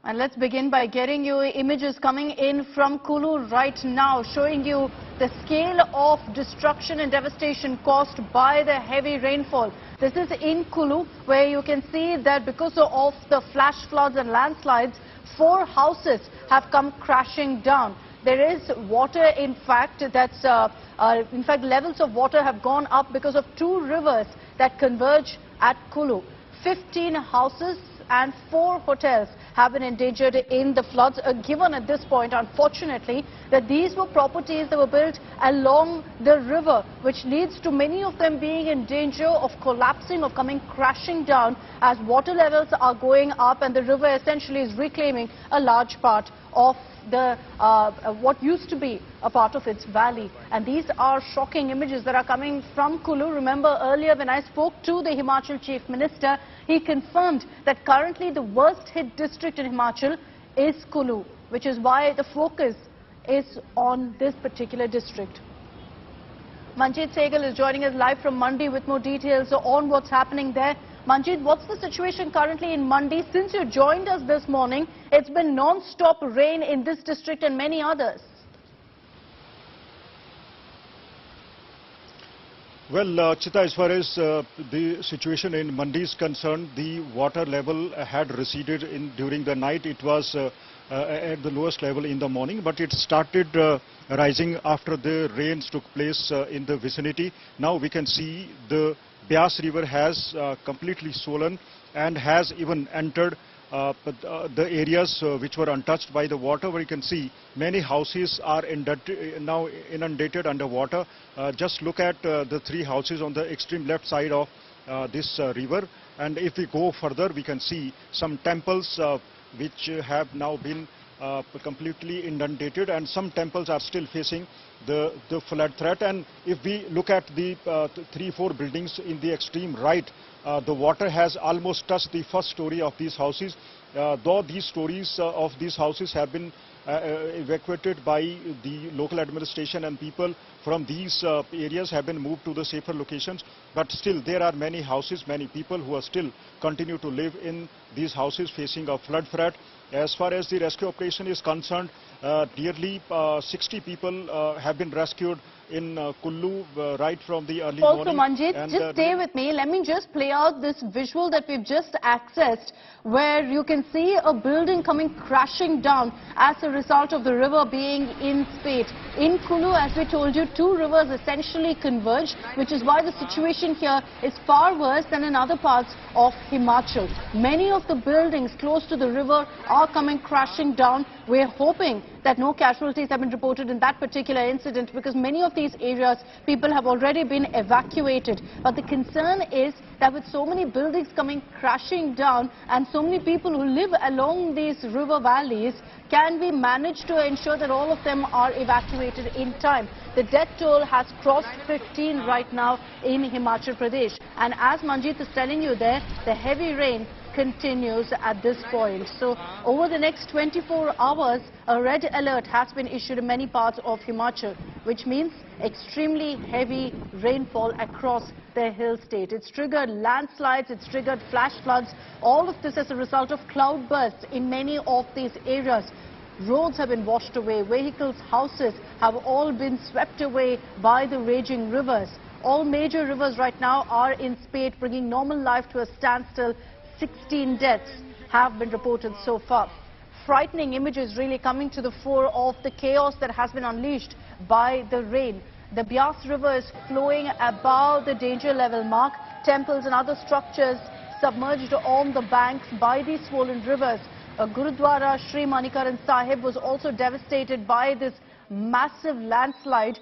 And let's begin by getting you images coming in from Kullu right now, showing you the scale of destruction and devastation caused by the heavy rainfall. This is in Kullu, where you can see that because of the flash floods and landslides, 4 houses have come crashing down. There is water, in fact, levels of water have gone up because of 2 rivers that converge at Kullu. 15 houses and 4 hotels have been endangered in the floods. Given at this point, unfortunately, that these were properties that were built along the river, which leads to many of them being in danger of collapsing, of coming crashing down as water levels are going up and the river essentially is reclaiming a large part of the what used to be a part of its valley. And these are shocking images that are coming from Kullu. Remember, earlier when I spoke to the Himachal Chief Minister, he confirmed that currently the worst hit district in Himachal is Kullu, which is why the focus is on this particular district. Manjeet Sehgal is joining us live from Mandi with more details on what's happening there. Manjeet, what's the situation currently in Mandi? Since you joined us this morning, it's been non-stop rain in this district and many others. Well, Chita, as far as the situation in Mandi is concerned, the water level had receded during the night. It was at the lowest level in the morning, but it started rising after the rains took place in the vicinity. Now we can see the Beas River has completely swollen and has even entered the areas which were untouched by the water, where you can see many houses are now inundated underwater. Just look at the 3 houses on the extreme left side of this river, and if we go further, we can see some temples which have now been completely inundated, and some temples are still facing the flood threat. And if we look at the 3-4 buildings in the extreme right, the water has almost touched the first story of these houses. Though these stories of these houses have been evacuated by the local administration, and people from these areas have been moved to the safer locations, but still there are many houses, many people who are still continue to live in these houses facing a flood threat. As far as the rescue operation is concerned, nearly 60 people have been rescued in Kullu right from the early morning. Also, Manjeet, just stay with me. Let me just play out this visual that we've just accessed, where you can see a building coming crashing down as a result of the river being in spate. In Kullu, as we told you, 2 rivers essentially converge, which is why the situation here is far worse than in other parts of Himachal. Many of the buildings close to the river are coming crashing down. We're hoping that no casualties have been reported in that particular incident, because many of these areas people have already been evacuated. But the concern is that with so many buildings coming crashing down and so many people who live along these river valleys, can we manage to ensure that all of them are evacuated in time? The death toll has crossed 15 right now in Himachal Pradesh. And as Manjeet is telling you there, the heavy rain continues at this point. So over the next 24 hours, a red alert has been issued in many parts of Himachal, which means extremely heavy rainfall across the hill state. It's triggered landslides, it's triggered flash floods, all of this as a result of cloud bursts in many of these areas. Roads have been washed away, vehicles, houses have all been swept away by the raging rivers. All major rivers right now are in spate, bringing normal life to a standstill. 16 deaths have been reported so far. Frightening images really coming to the fore of the chaos that has been unleashed by the rain. The Beas River is flowing above the danger level mark. Temples and other structures submerged on the banks by these swollen rivers. Gurudwara Sri Manikaran Sahib was also devastated by this massive landslide.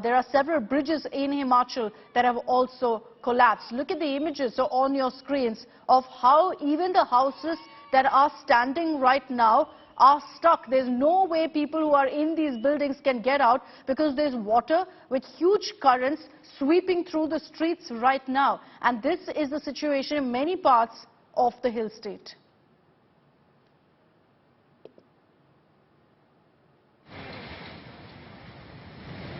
There are several bridges in Himachal that have also collapsed. Look at the images on your screens of how even the houses that are standing right now are stuck. There's no way people who are in these buildings can get out, because there's water with huge currents sweeping through the streets right now. And this is the situation in many parts of the hill state.